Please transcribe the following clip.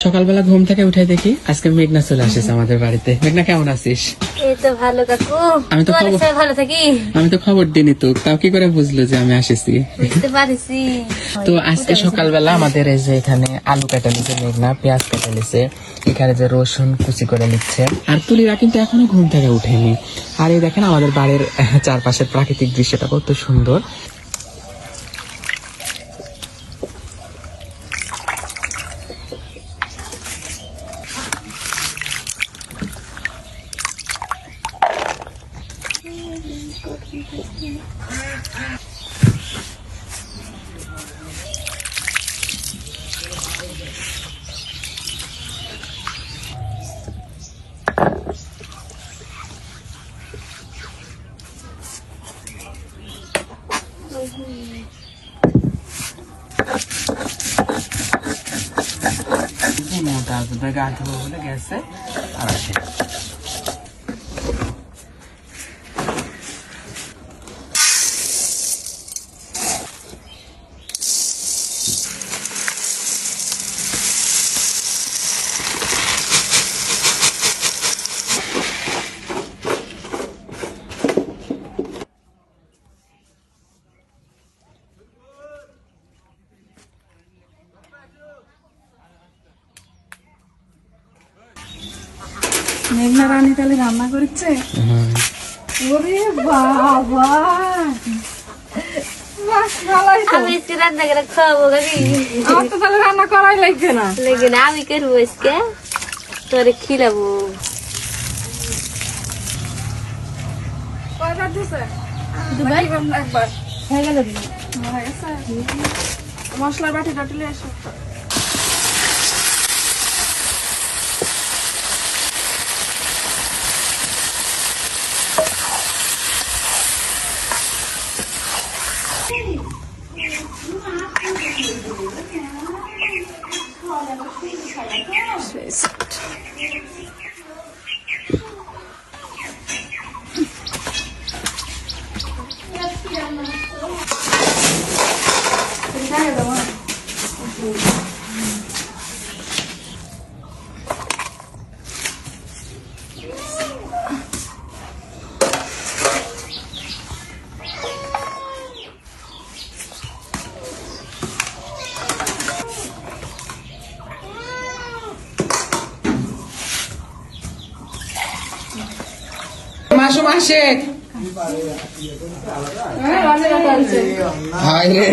সকালবেলা ঘুম থেকে উঠে দেখি আজকে মেঘনা চলে আসিস আমাদের বাড়িতে। মেঘনা কেমন আছিস? এই তো ভালো কাকু। আমি তো তোমার সাথে ভালো থাকি। আমি তো খবর দিইনি তো, তাও কি করে বুঝলো যে আমি আসিছি? বুঝতে পারছি। তো আজকে সকালবেলা আমাদের এই যে এখানে আলু কাটা নিচ্ছে মেঘনা, পেঁয়াজ কাটা নিচ্ছে, এখানে যে রসুন কুচি করে নিচ্ছে। আর তুলিরা কিন্তু এখনো ঘুম থেকে উঠেনি। আর এই দেখেন আমাদের বাড়ির চারপাশের প্রাকৃতিক দৃশ্যটা কত সুন্দর। গা ধোবো বলে গেছে আর আসে। মেঘনা রানী তাহলে রান্না করছে। ওরে বাবা, আমি আজকে রান্না করে খাওয়াবো কাকি। আমার তো তাহলে রান্না করাই লাগছে না। লেগে না আমি করবো আজকে, তোরে খিলাবো। কয়বার দিছে? দুবার একবার হয়ে গেল। হয়ে গেছে। মশলার বাটি টাটলে আসো। মাসু মাসে হ্যাঁ, রান্না করছে। হায় রে।